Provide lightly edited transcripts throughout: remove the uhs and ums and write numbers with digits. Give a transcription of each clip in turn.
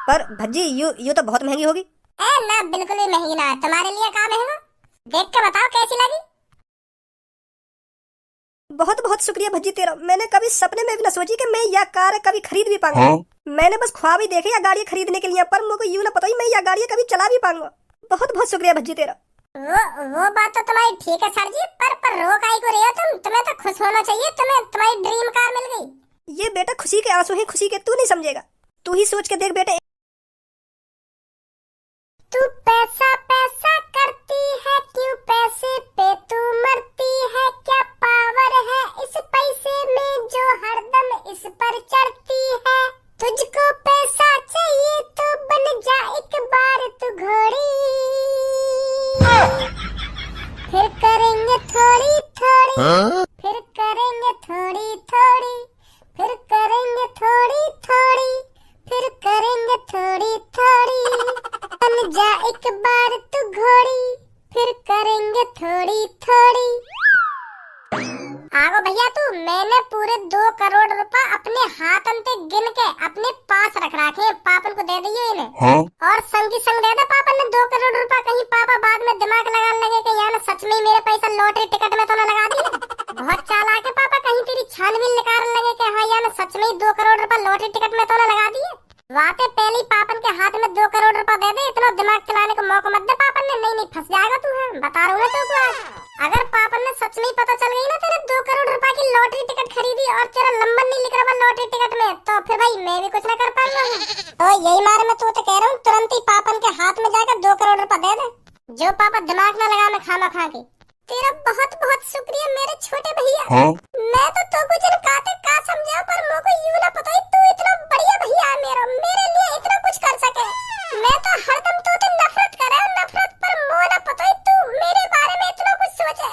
पर भज्जी यू तो बहुत महंगी होगी। ना बिल्कुल भी महंगी ना है, तुम्हारे लिए कहाँ महंगा। देख के बताओ कैसी लगी। बहुत बहुत शुक्रिया भज्जी तेरा। मैंने कभी सपने में भी ना सोची कि मैं यह कार कभी खरीद भी पाऊंगा। मैंने बस ख्वाब ही देखे या गाड़ी खरीदने के लिए, पर मुझे यूं ना पता ही मैं यह गाड़ी कभी चला भी पाऊंगा। बहुत बहुत शुक्रिया भज्जी तेरा। वो बात तो तुम्हारी ठीक है सर जी, पर रो काहे को रहे हो तुम। तुम्हें तो खुश होना चाहिए, तुम्हें तुम्हारी ड्रीम कार मिल गई। ये बेटा खुशी के आंसू हैं, खुशी के। तू नहीं समझेगा, तू ही सोच के देख बेटे। तू पैसा पैसा करती है, क्यों पैसे पे तू मरती है। क्या पावर है इस पैसे में जो हरदम इस पर चढ़ती है। तुझको पैसा चाहिए तो बन जा एक बार तू घोड़ी। फिर करेंगे थोड़ी थोड़ी, फिर करेंगे थोड़ी थोड़ी, फिर करेंगे थोड़ी थोड़ी, फिर करेंगे थोड़ी थोड़ी। बन जा एक बार तू घोड़ी, फिर करेंगे थोड़ी थोड़ी। आगो भैया तू, मैंने पूरे 2 करोड़ रुपए अपने हाथ अंते गिन के अपने पास रख रखे। पापन को दे दिए इन्हें। और संग की संग दे दे पापन ने 2 करोड़ रुपए। कहीं पापा बाद में दिमाग लगाने लगे कि यार सच में मेरे पैसा लॉटरी टिकट में तो न लगा दिए। बहुत चालाक है पापा, कहीं तेरी छानबीन निकालने लगे कि हाँ यार सच में 2 करोड़ रुपए लॉटरी टिकट में तो न लगा दिए। वाते पहले पापन के हाथ में 2 करोड़ रुपए दे दे। इतना दिमाग चलाने को मौका मत दे पापन ने। नहीं फंस जाएगा तू है, बता रहा हूँ तुमको आज। अगर पापन ने सच में पता चल गई ना तेरे 2 करोड़ रुपए की लॉटरी टिकट खरीदी और तेरा नंबर नहीं लिख रहा लॉटरी टिकट में, तो फिर भाई मैं भी कुछ न कर पाऊंगा। तो यही मारे मैं तो कह रहा हूँ तुरंत ही पापन के हाथ में जाकर 2 करोड़ रुपए दे दे। जो पापा दिमाग न लगा मैं खाना खा के। तेरा बहुत बहुत शुक्रिया मेरे छोटे भैया। मैं तो कुछ काते का समझा, पर मुझको यूं ना पता तू इतना बढ़िया भैया है मेरा, मेरे लिए इतना कुछ कर सके। मैं तो हरदम तो नफरत करे, नफरत, पर मुझे ना पता तू मेरे बारे में इतना कुछ सोचे।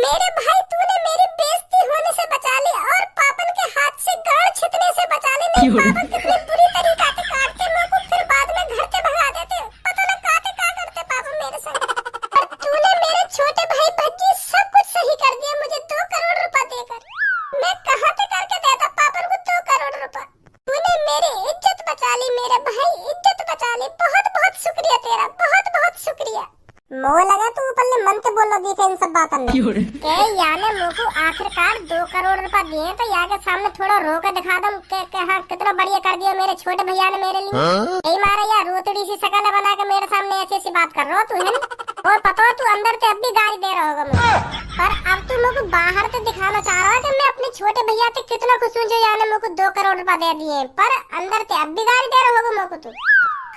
मेरे भाई तूने मेरी बेइज्जती होने से बचा ली और पापन के हाथ से गाड़ छितने से बचा ली। नहीं पापन कितनी बुरी तरीका से काटते मुझको, फिर बाद में घर के भगा देते। पता ना काते का करते पापा मेरे साथ। पर तूने मेरे छोटे भाई भज्जी सब कुछ सही कर दिया मुझे 2 करोड़ रुपए देकर। मैं कहाँ से करके देता पापन को 2 करोड़ रुपए। तूने मेरी इज्जत बचा ली मेरे भाई, इज्जत बचा ली। बहुत बहुत शुक्रिया तेरा, बहुत बहुत शुक्रिया। मोह लगा तू ऊपर ले मन से बोल रही थी इन सब बातों में। के याने मुझको आखिरकार 2 करोड़ रुपए दिए तो यहाँ के सामने थोड़ा रो के दिखा दूं के हाँ कितना बढ़िया कर दिया मेरे छोटे भैया ने मेरे लिए। यही मारा यार रोतड़ी सी शकल बना के मेरे सामने ऐसी ऐसी बात कर रहा हो तू है। और पता हो तू अंदर से अब भी गाली दे रहा होगा मुझे, पर अब तू मुझको बाहर से दिखाना चाह रहा है कि मैं अपने छोटे भैया से कितना खुश हूँ जो याने मुझको 2 करोड़ रुपए दे दिए, पर अंदर से अब भी गाली दे रहा होगा मुझको तू।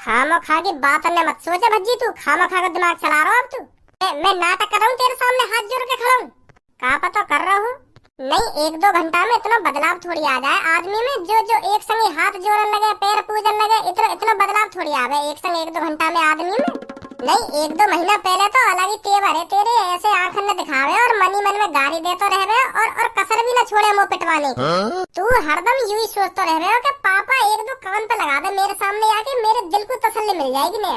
खामो खा की बात ने मत सोचे भज्जी, तू खामो खा का दिमाग चला रहा हो अब तू। मैं नाटक कर रहा हूँ तेरे सामने हाथ जोड़ के खड़ा हूँ। कहाँ पता कर रहा हूँ नहीं, 1-2 घंटा में इतना बदलाव थोड़ी आ जाए आदमी में। जो एक संग हाथ जोड़ने लगे, पैर पूजन लगे, इतना बदलाव थोड़ी आ गए एक संग 1-2 घंटा में आदमी में। नहीं 1-2 महीना पहले तो अलग ही तेवर है तेरे, ऐसे आंखन न दिखावे और मनी मन में गाली देते रहे और कसर भी न छोड़े मुंह पिटवाने की। तू हरदम यूं ही सोचते रहे हो कि पापा 1-2 कान पे लगा दे मेरे सामने आके, मेरे दिल को तसल्ली मिल जाएगी ने।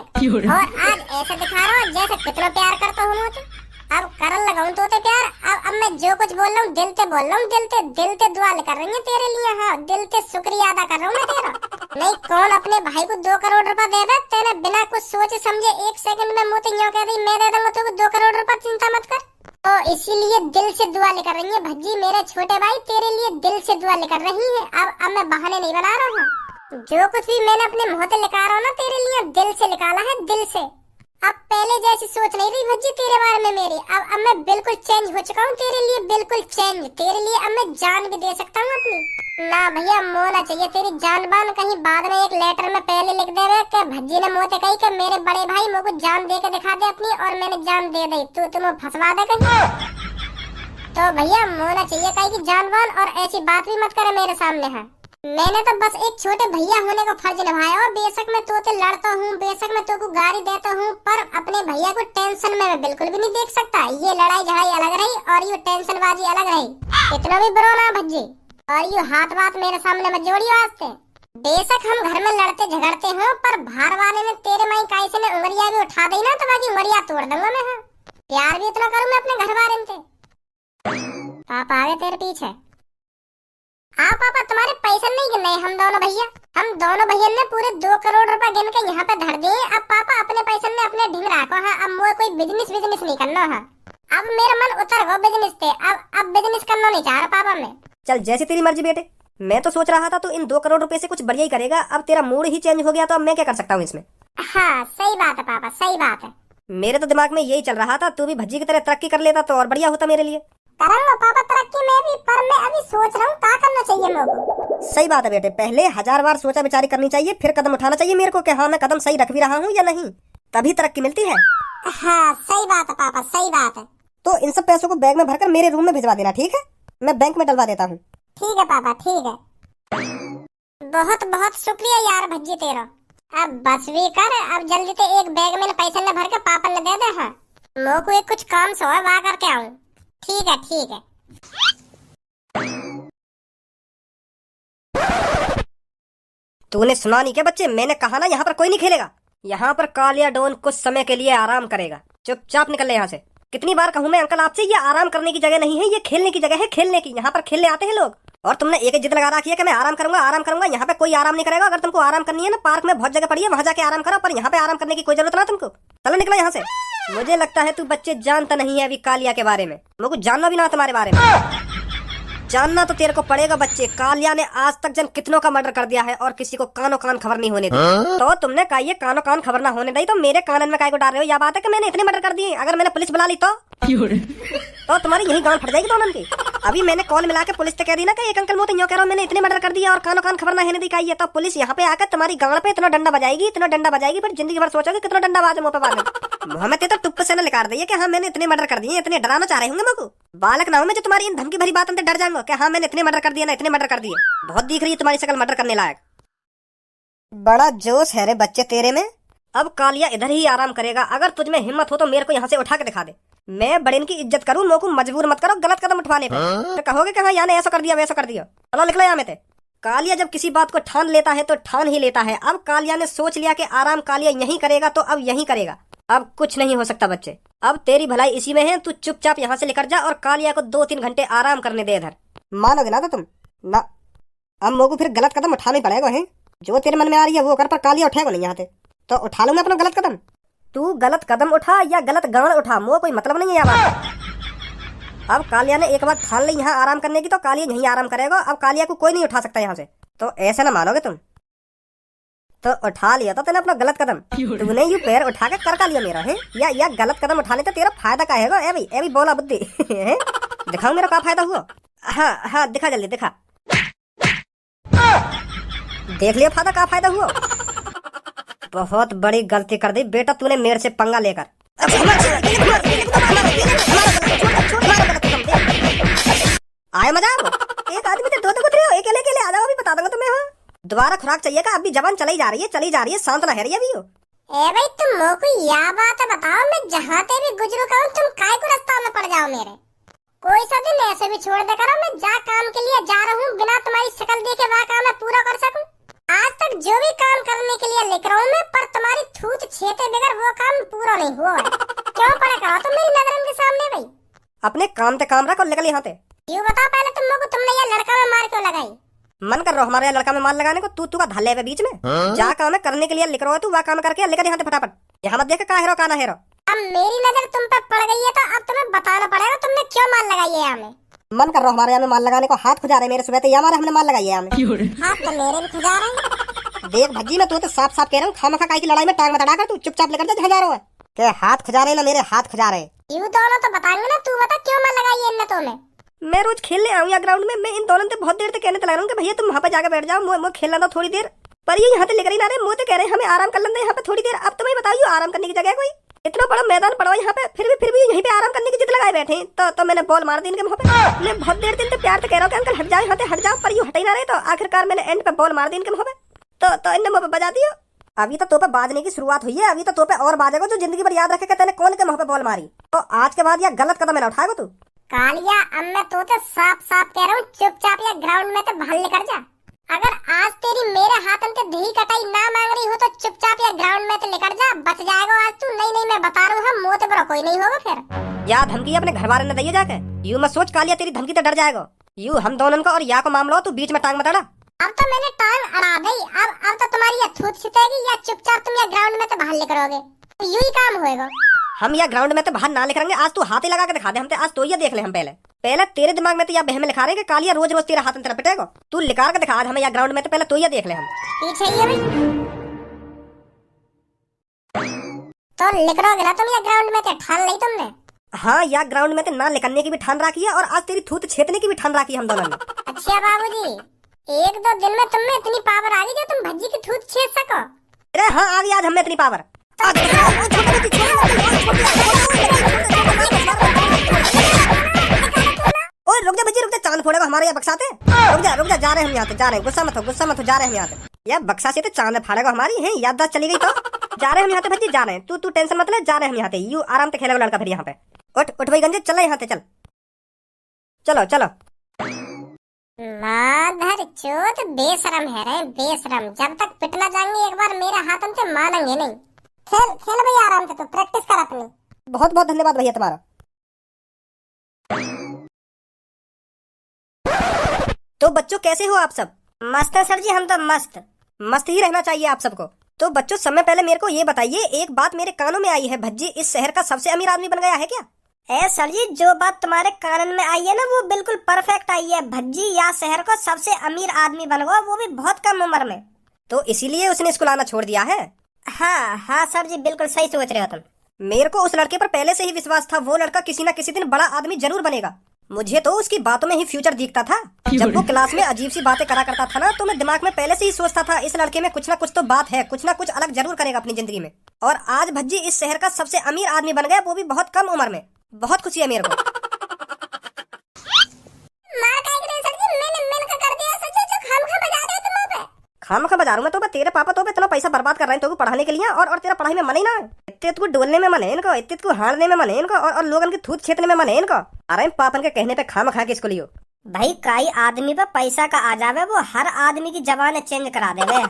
और आज ऐसे दिखा रहा हूँ जैसे कितना प्यार करता हूँ मुझे। अब करन लगाऊं तो प्यार। अब मैं जो कुछ बोल रहा हूँ दिल से बोल रहा हूँ, दिल से दुआ कर रही है तेरे लिए। हाँ दिल से शुक्रिया अदा कर रहा हूँ मैं तेरा। नहीं कौन अपने भाई को 2 करोड़ रुपए दे दे तेरे बिना कुछ सोचे समझे 1 सेकंड में मुँह यूं कह दी मैं दे दूंगा तुमको 2 करोड़ रुपए, चिंता मत कर। तो इसीलिए दिल से दुआ कर रही है भज्जी मेरे छोटे भाई, तेरे लिए दिल से दुआ कर रही है। अब मैं बहाने नहीं बना रहा हूँ, जो कुछ भी मैंने अपने मुँह से लिखा रहा हूँ ना तेरे लिए दिल से निकाला है, दिल से। अब पहले जैसी सोच नहीं रही भज्जी तेरे बारे में मेरी। अब मैं बिल्कुल चेंज हो चुका हूँ तेरे लिए, बिल्कुल चेंज। तेरे लिए अब मैं जान भी दे सकता हूँ अपनी। ना भैया मोना चाहिए तेरी जान बान, कहीं बाद में एक लेटर में पहले लिख दे रहे कि भज्जी ने मोते कही कि मेरे बड़े भाई मुझको जान दे के दिखा दे अपनी, और मैंने जान दे दी, तू तुम्हें फंसवा दे कहीं। तो भैया मोना चाहिए कहीं की जान बान, और ऐसी बात भी मत करे मेरे सामने है। मैंने तो बस एक छोटे भैया होने का फर्ज निभाया, और बेशक मैं तोते लड़ता हूँ, बेशक मैं तो गाली देता हूँ, पर अपने भैया को टेंशन में मैं बिल्कुल भी नहीं देख सकता। ये लड़ाई झड़ाई अलग रही और ये टेंशन बाजी अलग रही। इतना भी बुरा ना भज्जी, और ये हाथ बात मेरे सामने मत जोड़ियो वास्ते। बेशक हम घर में लड़ते झगड़ते हो, पर बाहर वाले ने तेरे माई काई से उंगलियां भी उठा दी ना तो बाकी उंगलियां तोड़ दूंगा मैं। हाँ प्यार भी इतना करूँ मैं अपने घर वाले से। पापा आगे तेरे पीछे। हाँ पापा, तुम्हारे पैसे नहीं गिने हम दोनों भैया। हम दोनों भैया ने पूरे 2 करोड़ रुपए गिन के यहाँ पे धर दिए। अब पापा अपने पैसे ने अपने ढींग रखो। हाँ, अब मुझे कोई बिजनेस नहीं करना है। अब मेरा मन उतर गो बिजनेस पे। अब बिजनेस करना नहीं चाह रहा पापा मैं। चल जैसी तेरी मर्जी बेटे। मैं तो सोच रहा था तो इन 2 करोड़ रुपए से कुछ बढ़िया ही करेगा। अब तेरा मूड ही चेंज हो गया तो अब मैं क्या कर सकता हूँ इसमें। हाँ सही बात है पापा, सही बात है। मेरे तो दिमाग में यही चल रहा था, तू भी भज्जी की तरह तरक्की कर लेता तो और बढ़िया होता मेरे लिए। करूंगा पापा तरक्की मैं भी, पर मैं अभी सोच रहा हूँ क्या करना चाहिए मेरे को। सही बात है बेटे, पहले 1000 बार सोचा विचारी करनी चाहिए, फिर कदम उठाना चाहिए मेरे को कि हाँ मैं कदम सही रख भी रहा हूँ या नहीं, तभी तरक्की मिलती है। हाँ सही बात है पापा, सही बात है। तो इन सब पैसों को बैग में भरकर मेरे रूम में भिजवा देना, ठीक है? मैं बैंक में डलवा देता हूँ। ठीक है पापा, ठीक है। बहुत बहुत शुक्रिया यार भज्जी तेरा। अब बस भी कर, अब जल्दी से एक बैग में पैसे न भर के पापा ने दे दे। हाँ मो को एक कुछ काम सो है वहाँ करके आऊँ। ठीक है ठीक है। तूने सुना नहीं क्या बच्चे, मैंने कहा ना यहाँ पर कोई नहीं खेलेगा। यहाँ पर कालिया डॉन कुछ समय के लिए आराम करेगा। चुपचाप निकल ले यहाँ से। कितनी बार कहूँ मैं अंकल आपसे, ये आराम करने की जगह नहीं है, ये खेलने की जगह है, खेलने की। यहाँ पर खेलने आते हैं लोग और तुमने एक जिद लगा रखी है कि मैं आराम करूंगा आराम करूंगा। यहाँ पे कोई आराम नहीं करेगा। अगर तुमको आराम करनी है ना, पार्क में बहुत जगह पड़ी है, वहां जाके आराम करो, पर यहाँ पे आराम करने की कोई जरूरत ना तुमको। चलो निकलो यहाँ से। मुझे लगता है तू बच्चे जानता नहीं है अभी कालिया के बारे में। मुझको जानना भी ना तुम्हारे बारे में। जानना तो तेरे को पड़ेगा बच्चे। कालिया ने आज तक जन कितनों का मर्डर कर दिया है और किसी को कानो कान खबर नहीं होने दी। तो तुमने कहा ये कानो कान खबर ना होने दी तो मेरे कानन में काय को डाल रहे हो? या बात है कि मैंने इतने मर्डर कर दिए, अगर मैंने पुलिस बुला ली तो तुम्हारी यही गांड फट जाएगी दोनों की। अभी मैंने कॉल मिला के पुलिस से कह दी ना कि एक अंकल मोते यूं कह रहा हूं मैंने इतने मर्डर कर दिया और कानो कान खबर ना होने दी है, तो पुलिस यहाँ पे आकर तुम्हारी गांड पे इतना डंडा बजाएगी, इतना डंडा बजाएगी, फिर जिंदगी भर सोचोगे कितना डंडा बाजे मुंह पे बाजे। मुंह में तो टुप्प से न निकाल दी कि हाँ मैंने इतने मर्डर कर दिए, इतने डराना चाह रहे होंगे मेरे को। बालक ना हो मैं जो तुम्हारी इन धमकी भरी बातों से डर जाऊंगा कि हाँ मैंने इतने मर्डर कर दिया ना, इतने मर्डर कर दिए। बहुत दिख रही है तुम्हारी शक्ल मर्डर करने लायक। बड़ा जोश है रे बच्चे तेरे में। अब कालिया इधर ही आराम करेगा। अगर तुझ में हिम्मत हो तो मेरे को यहाँ से उठा के दिखा दे। मैं बड़े की इज्जत करूँ, मेरे को मजबूर मत करो गलत कदम उठवाने पे। तो कहोगे कि हाँ याने ऐसा कर दिया वैसा कर दिया। चलो निकलो यहाँ में थे। कालिया जब किसी बात को ठान लेता है तो ठान ही लेता है। अब कालिया ने सोच लिया कि आराम कालिया यहीं करेगा तो अब यहीं करेगा। अब कुछ नहीं हो सकता बच्चे। अब तेरी भलाई इसी में है, तू चुपचाप यहाँ से निकल जा और कालिया को 2-3 घंटे आराम करने दे इधर। मानोगे ना तो तुम ना, अब मेरे को फिर गलत कदम उठाना ही पड़ेगा। है जो तेरे मन में आ रही है वो कर, पर कालिया उठेगा नहीं यहाँ से तो उठा लूंगा अपना गलत कदम। तू गलत कदम उठा या गलत गान उठा, मोह कोई मतलब नहीं है यहाँ बात। अब कालिया ने एक बार ठान ली यहाँ आराम करने की तो कालिया यहीं आराम करेगा। अब कालिया को कोई नहीं उठा सकता यहाँ से। तो ऐसे ना मानोगे तुम। तो उठा लिया था तेने अपना गलत कदम। तूने यू पैर उठा के कर का लिया मेरा है या गलत कदम उठाने तो तेरा फायदा का है? ए भाई बोला बुद्धि दिखाओ मेरा क्या फायदा हुआ। हाँ हाँ दिखा जल्दी दिखा। देख लिया फायदा का फायदा हुआ। बहुत बड़ी गलती कर दी बेटा तूने मेरे से पंगा लेकर। आए मजा एक आदमी से दो गुजरे हो, अकेले अकेले आ जाओ, अभी बता दूंगा तुम्हें। हाँ दोबारा खुराक चाहिए का? अभी जबान चली जा रही है शांत ना है रही अभी हो। ए भाई तुम मो को या बात बताओ, मैं जहाँ ते भी गुजरू कहूँ तुम काय को रास्ता में पड़ जाओ मेरे। कोई सा दिन ऐसे भी छोड़ दे करो, मैं जा काम के लिए जा रहा हूँ, बिना तुम्हारी शक्ल देखे वहाँ काम मैं पूरा कर सकूँ। आज तक जो भी काम करने के लिए लिख रहा हूँ मैं, पर तुम्हारी थूत छेते बगैर वो काम पूरा नहीं हुआ है। क्यों पड़ा करो तुम मेरी नजर के सामने भाई? अपने काम ते काम रखो, निकल यहाँ से। यूँ बताओ पहले तुम लोग तुमने ये लड़का में मार क्यों लगाई? मन कर रहा हमारे यहाँ लड़का में मार लगाने को? तू का धल्ले पे बीच में जा काम करने के लिए लिख रहा है, तू वह काम करके लेकर यहाँ से फटाफट। यहाँ मत देख का हेरो का ना हेरो। अब मेरी नजर तुम पर पड़ गई है तो अब तुम्हें बताना पड़ेगा तुमने क्यों मार लगाई है यहाँ में। मन कर रहा हमारे यहाँ में माल लगाने को, हाथ खुजा रहे मेरे सुबह तो हमारे हमने माल लगाई है यहाँ में। हाथ तो मेरे भी खुजा रहे। देख भज्जी मैं तो साफ साफ कह रहा हूँ, खामखा काई की लड़ाई में टांग मत अड़ा कर, तू चुपचाप लेकर जा जहाँ जा रहा है। के हाथ खुजा रहे ना मेरे हाथ खुजा रहे। यूँ दोनों तो बताएंगे ना, तू बता क्यों मार लगाई है इन तुम्हें? मैं रोज खेलने आऊँ या ग्राउंड में, मैं इन दोनों से बहुत देर तक कहने लगा रहा हूँ कि भैया तुम वहाँ पे जाकर बैठ जाओ, मैं खेलना था थोड़ी देर, पर ये यहाँ से लेकर ही ना रहे। मुँह तो कह रहे हमें आराम कर लेते यहाँ पे थोड़ी देर। अब तुम्हें बताइए आराम करने की जगह कोई इतना बड़ा मैदान पड़ा यहाँ पे, फिर भी यहीं पे आराम करने की जिद लगाए बैठे। तो मैंने बॉल मार दी इनके मुँह पे। मैं बहुत देर दिन से प्यार से कह रहा हूँ कि अंकल हट जाओ यहाँ से हट जाओ, पर यूँ हट ही ना रहे। तो आखिरकार मैंने एंड पे बॉल मार दी इनके मुँह पे। तो इनने मुँह पे बजा दिया। अभी तो पे बाजने की शुरुआत हुई है, अभी तो पे और बाजेगा जो जिंदगी भर याद रखेगा तेने कौन के मुँह पे बॉल मारी। तो आज के बाद यह गलत कदम है ना उठाएगा तू। कालिया अब मैं तो साफ साफ कह रहा हूँ, चुपचाप या ग्राउंड में तो बाहर निकल जा। अगर आज तेरी मेरे हाथ अंते दही कटाई ना मांग रही हो तो चुपचाप या ग्राउंड में तो निकल जा, बच जाएगा आज तू। नहीं नहीं मैं बता रहा हूँ, हम मोते पर कोई नहीं होगा फिर। या धमकी अपने घर वाले ने दी जाके, यूं मत सोच कालिया तेरी धमकी तो डर जाएगा। यूं हम दोनों को और या को मामला हो, तू बीच में टांग मत अड़ा। अब तो मैंने टांग अड़ा दी, अब तो तुम्हारी या थूत छिटेगी या चुपचाप तुम या ग्राउंड में तो बाहर निकलोगे, तो यूं ही काम होएगा। हम या ग्राउंड में तो बाहर ना लिखेंगे, आज तू हाथ ही लगा के दिखा दे हमते। आज तो ये देख ले हम पहले तेरे दिमाग में तो या बहम लिखा रहे कि कालिया रोज रोज तेरा हाथ अंतर पिटेगा। तू लिखा के दिखा आज हमें या ग्राउंड में तो पहले तो ये देख ले हम। पीछे ही है भाई, तो लिख रहोगे ना तुम या ग्राउंड में तो ठान ली तुमने। हाँ या ग्राउंड में तो ना लिखने की भी ठान रखी है और आज तेरी थूत छेदने की भी ठान रखी है हम दोनों ने। अच्छा बाबूजी, एक दो दिन में तुम में इतनी पावर आ गई जो तुम भज्जी की थूत छेद सको। अरे हाँ आ गई आज हमें इतनी पावर। ओए रुक जा बच्ची रुक जा, चांद फोड़ेगा हमारे यहाँ बक्सा से। रुक जा जा रहे हम यहाँ से, जा रहे हैं। गुस्सा मत हो जा रहे हैं यहाँ से। यार बक्सा से तो चांद फाड़ेगा हमारी है, याददाश्त चली गई तो। जा रहे हम यहाँ से भज्जी, जा रहे हैं। तू टेंशन मत ले, जा रहे हम यहाँ से। यू आराम से खेलेगा लड़का फिर यहाँ पे। उठ भाई गंजे, चल यहाँ से, चल चलो। माधर चोद बेशरम है रे बेशरम, जब तक पिटना जाएंगे एक बार मेरे हाथ से मानेंगे नहीं। खेल भैया आराम से, तो प्रैक्टिस कर अपनी। बहुत बहुत धन्यवाद भैया तुम्हारा। तो बच्चों कैसे हो आप सब? मस्त है सर जी, हम तो मस्त ही रहना चाहिए आप सबको। तो बच्चों समय पहले मेरे को ये बताइए, एक बात मेरे कानों में आई है, भज्जी इस शहर का सबसे अमीर आदमी बन गया है क्या? ए सर जी, जो बात तुम्हारे कानन में आई है ना वो बिल्कुल परफेक्ट आई है। भज्जी या शहर का सबसे अमीर आदमी बन गया, वो भी बहुत कम उम्र में। तो इसीलिए उसने स्कूल आना छोड़ दिया है? हाँ सर जी, बिल्कुल सही सोच रहे हो तुम। मेरे को उस लड़के पर पहले से ही विश्वास था, वो लड़का किसी न किसी दिन बड़ा आदमी जरूर बनेगा। मुझे तो उसकी बातों में ही फ्यूचर दिखता था। जब वो क्लास में अजीब सी बातें करा करता था ना, तो मैं दिमाग में पहले से ही सोचता था इस लड़के में कुछ ना कुछ तो बात है, कुछ ना कुछ अलग जरूर करेगा अपनी जिंदगी में। और आज भज्जी इस शहर का सबसे अमीर आदमी बन गया, वो भी बहुत कम उम्र में। बहुत खुशी है मेरे को। खामखा बजा रहा हूं मैं तो, तेरे पापा तो इतना पैसा बर्बाद कर रहे हैं तो पढ़ाने के लिए, और तेरा पढ़ाई में मन ही ना है। इतने को डोलने में मन है इनको, इतने को हारने में मन है इनको, और लोगन की थूत छेदने में मन है इनको। अरे पापन के कहने पे खामखा के इसको लियो। भाई कई आदमी पे पैसा का आ जावे, वो हर आदमी की जबान चेंज करा देवे है।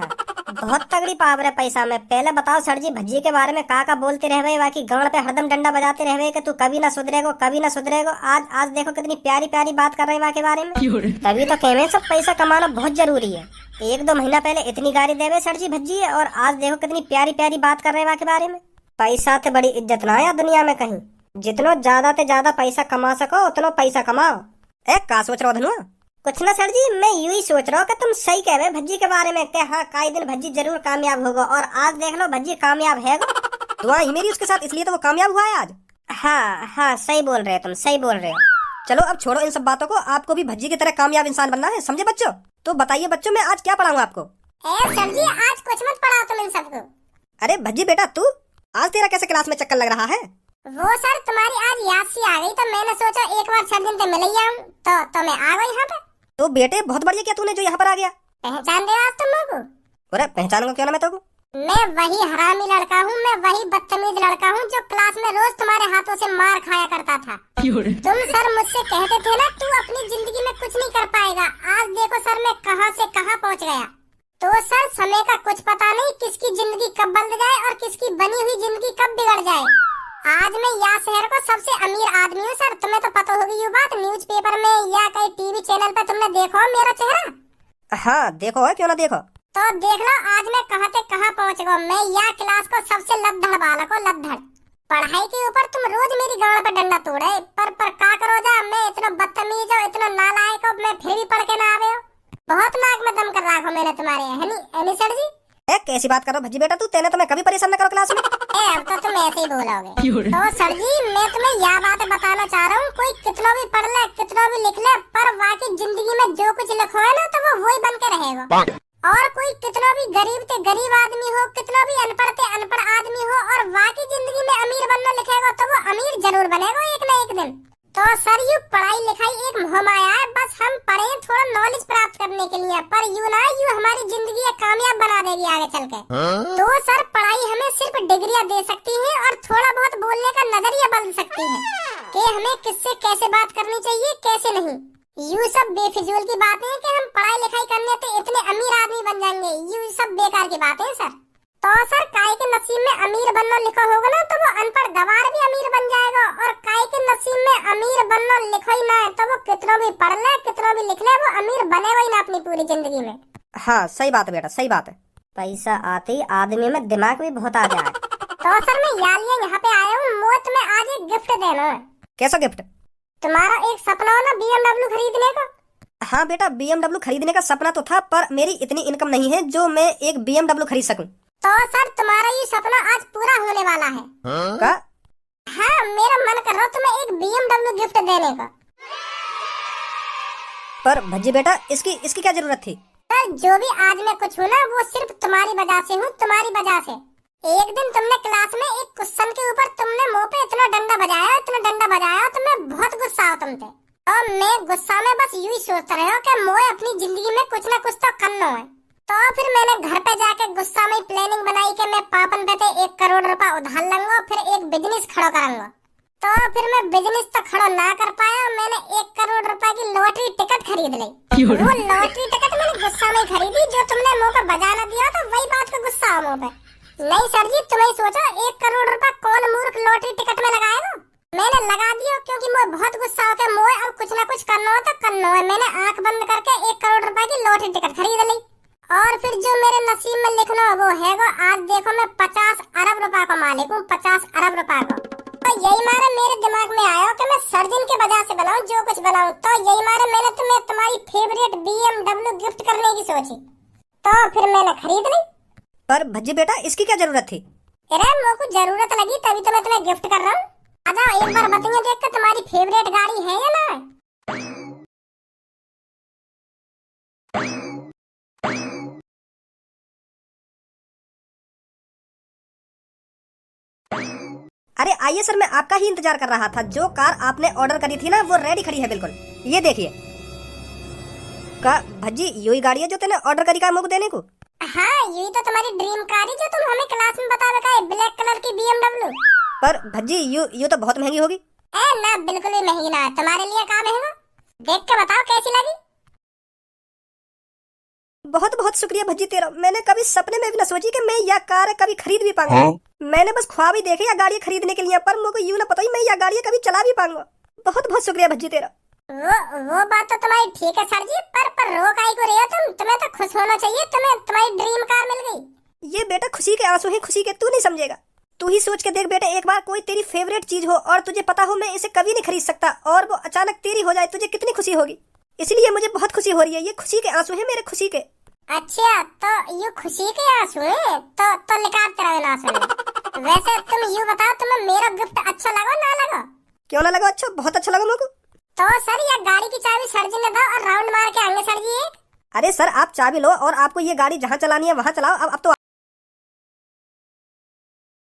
बहुत तगड़ी पावर है पैसा में। पहले बताओ सर जी, भज्जी के बारे में का बोलते रहे, बाकी गांड पे हरदम डंडा बजाते रहे कि तू कभी ना सुधरेगो, कभी ना सुधरेगो। आज देखो कितनी प्यारी प्यारी बात कर रहे हैं के बारे में। तभी तो कह रहे सब पैसा कमाना बहुत जरूरी है। एक दो महीना पहले इतनी गाली देवे सर जी भज्जी, और आज देखो कितनी प्यारी प्यारी बात कर रहे हैं के बारे में। पैसा तो बड़ी इज्जत ना है दुनिया में कहीं। जितना ज्यादा से ज्यादा पैसा कमा सको उतना पैसा कमाओ। क्या सोच रहा हो धनुआ? कुछ ना सर जी, मैं यूं ही सोच रहा हूँ कि तुम सही कह रहे भज्जी के बारे में, कि हाँ कई दिन भज्जी जरूर कामयाब होगा, और आज देख लो भज्जी कामयाब है। दुआ ही मेरी उसके साथ, इसलिए तो वो कामयाब हुआ है आज। हाँ सही बोल रहे हो तुम, सही बोल रहे हो। चलो अब छोड़ो इन सब बातों को, आपको भी भज्जी की तरह कामयाब इंसान बनना है, समझे बच्चों? तो बताइए बच्चों, मैं आज क्या पढ़ाऊँ आपको? सर जी आज कुछ मत पढ़ाओ तुम इन सबको। अरे भज्जी बेटा तू, आज तेरा कैसे क्लास में चक्कर लग रहा है? वो सर तुम्हारी आज याद सी आ गई, तो मैंने सोचा एक बार सर दिन से मिल ही आऊं, तो मैं आ गई यहाँ पे। तो बेटे बहुत बढ़िया किया तूने जो यहाँ पर आ गया। पहचान दे आज तुम लोगों को? अरे पहचानूंगा क्यों ना मैं तो। मैं वही हरामी लड़का हूँ, मैं वही बदतमीज लड़का हूँ जो क्लास में रोज तुम्हारे हाथों से मार खाया करता था। तुम सर मुझसे कहते थे ना तू अपनी जिंदगी में कुछ नहीं कर पाएगा। आज देखो सर मैं कहाँ से कहाँ पहुँच गया। तो सर समय का कुछ पता नहीं, किसकी जिंदगी कब बदल जाए और किसकी बनी हुई जिंदगी कब बिगड़ जाए। आज मैं यहाँ शहर का सबसे अमीर आदमी हूँ सर, तुम्हें तो पता होगी ये बात। न्यूज़पेपर में या कहीं टीवी चैनल पर तुमने देखो मेरा चेहरा? हाँ देखो है, क्यों ना देखो। तो देख लो आज मैं कहाँ से कहाँ पहुँच गया। मैं यहाँ क्लास को सबसे लबधड़ बालक हूँ, लबधड़। पढ़ाई के ऊपर तुम रोज मेरी गांड पे डंडा तोड़े, पर का करो जा, मैं इतना बदतमीज हूँ, इतना नालायक हूँ, मैं फिर भी पढ़ के ना आवे हो। बहुत नाक में दम कर रखा हूँ मैंने तुम्हारे, है नहीं सर जी? कैसी बात करो भज्जी बेटा, तू तेने तो मैं कभी परेशान न करो क्लास में। अब तो तुम ऐसे ही बोलोगे। तो सर जी मैं तुम्हें यह बात बताना चाह रहा हूँ, कोई कितना भी पढ़ ले कितना भी लिख ले, पर वाकई जिंदगी में जो कुछ लिखो है ना तो वो वही बन के रहेगा। और कोई कितना भी गरीब ते गरीब आदमी हो, कितना भी अनपढ़ ते अनपढ़ आदमी हो, और वाकई जिंदगी में अमीर बनना लिखेगा तो वो अमीर जरूर बनेगा एक न एक दिन। तो सर यू पढ़ाई लिखाई एक मोहमाया है, बस हम पढ़े थोड़ा नॉलेज प्राप्त करने के लिए, पर यू ना यू हमारी जिंदगी कामयाब बना देगी आगे चल के। तो सर पढ़ाई हमें सिर्फ डिग्रियां दे सकती है और थोड़ा बहुत बोलने का नजरिया बदल सकती है कि हमें किससे कैसे बात करनी चाहिए कैसे नहीं। यू सब बेफिजूल की बातें हैं कि हम पढ़ाई लिखाई करने बनने तो इतने अमीर आदमी बन जाएंगे, ये सब बेकार की बातें हैं सर। तो सर काय के नसीब में अमीर बनना लिखा होगा ना तो वो अनपढ़ गवार भी अमीर बन जाएगा, और काय के नसीब में अमीर बनना लिखा ही ना है तो वो कितना भी पढ़ ले कितना भी लिख ले वो अमीर बने ही ना अपनी पूरी जिंदगी में। हाँ सही बात है बेटा, सही बात है। पैसा आते ही आदमी में दिमाग भी बहुत आ गया है। तो सर मैं यार यहाँ पे आया हूँ, मैं तुम्हें आज एक गिफ्ट देना है। कैसा गिफ्ट? तुम्हारा एक सपना हो ना BMW खरीदने का। हाँ बेटा, BMW खरीदने का सपना तो था, पर मेरी इतनी इनकम नहीं है जो मैं एक BMW खरीद सकूं। तो सर तुम्हारा ये सपना आज पूरा होने वाला है। का? हाँ मेरा मन कर रहा है तुम्हें एक BMW गिफ्ट देने का। पर भज्जी बेटा इसकी क्या जरूरत थी? सर जो भी आज मैं कुछ हूँ ना वो सिर्फ तुम्हारी वजह से हूँ, तुम्हारी वजह से। एक दिन तुमने क्लास में एक क्वेश्चन के ऊपर तुमने मुंह पे इतना डंडा बजाया तो मैं बहुत गुस्सा हुआ तुमसे। और मैं गुस्सा में बस यूं ही सोचता रहा कि मैं अपनी जिंदगी में कुछ ना कुछ तो करना है। तो फिर मैंने घर पे जाके गुस्सा में प्लानिंग बनाई कि मैं पापन पे 1 करोड़ रुपए उधार लूंगा, फिर एक बिजनेस खड़ा करूंगा। तो फिर मैं बिजनेस तो खड़ा ना कर पाया, मैंने 1 करोड़ रुपए की लॉटरी टिकट खरीद ली। वो लॉटरी टिकट मैंने गुस्सा में खरीदी, जो तुमने मुंह पे बजाना दिया तो वही बात का गुस्सा हुआ मुंह पे। नहीं सर जी, तुम्हें सोचा 1 करोड़ रुपए कौन मूर्ख लॉटरी टिकट में लगाएगा? मैंने लगा दिया क्योंकि मुझे बहुत गुस्सा हो गया, मुझे अब कुछ ना कुछ करना हो तो करना है। मैंने आंख बंद करके 1 करोड़ रुपए की लॉटरी टिकट खरीद ली। और फिर जो मेरे नसीब में लिखना वो है वो आज देखो मैं 50 अरब रुपए का मालिक हूँ, 50 अरब रुपए का। तो यही मारे मेरे दिमाग में आया कि मैं सर्जन के वजह से बनाऊं जो कुछ बनाऊं। तो यही मारे मैंने तुम्हें तुम्हारी फेवरेट BMW गिफ्ट करने की सोची, तो फिर मैंने खरीद ली। पर भज्जी बेटा इसकी क्या जरूरत थी? अरे मेरे को जरूरत लगी तभी तो मैं तुम्हें गिफ्ट कर रहा हूँ। आजा एक बार बताइए देख के तुम्हारी फेवरेट गाड़ी है या ना? अरे आइए सर, मैं आपका ही इंतजार कर रहा था। जो कार आपने ऑर्डर करी थी ना वो रेडी खड़ी है बिल्कुल, ये देखिए। का भज्जी यही गाड़ी है जो तूने ऑर्डर करी का मुझे देने को? हाँ यही तो तुम्हारी ड्रीम कार है जो तुम हमें क्लास में बता रखा है, ब्लैक कलर की BMW। पर भज्जी यू तो बहुत महंगी होगी। ना बिल्कुल भी महंगी ना है, तुम्हारे लिए कहाँ महंगा। देख के बताओ कैसी लगी। बहुत बहुत शुक्रिया भज्जी तेरा। मैंने कभी सपने में भी न सोची कि मैं यह कार कभी खरीद भी पाऊंगा। मैंने बस ख्वाब ही देखे या गाड़ी खरीदने के लिए, पर मुझे यूं ना पता ही मैं यह गाड़ी कभी चला भी पाऊंगा। बहुत बहुत शुक्रिया भज्जी तेरा। वो बात तो तुम्हारी ठीक है सर जी, पर रो काहे को रही हो तुम? तुम्हें तो खुश होना चाहिए, तुम्हें तुम्हारी ड्रीम कार मिल गई। ये बेटा खुशी के आंसू हैं, खुशी के, तू नहीं समझेगा। तू ही सोच के देख बेटा, एक बार कोई तेरी फेवरेट चीज हो और तुझे पता हो मैं इसे कभी नहीं खरीद सकता और वो अचानक तेरी हो जाए, तुझे कितनी खुशी होगी। इसलिए मुझे बहुत खुशी हो रही है। ये खुशी के आंसू हैं मेरे, खुशी के। अच्छा तो ये खुशी के आंसू हैं, तो निकालते रहो इन आंसू में। वैसे तुम यूं बताओ तुम्हें मेरा गिफ्ट अच्छा लगा ना लगा? क्यों ना लगा? अच्छा बहुत अच्छा लगा मुझको। तो सर ये गाड़ी की चाबी सर जी ने दो और राउंड मार के आएंगे सर जी एक। अरे सर आप चाबी लो और आपको ये गाड़ी जहाँ चलानी है वहाँ चलाओ। अब तो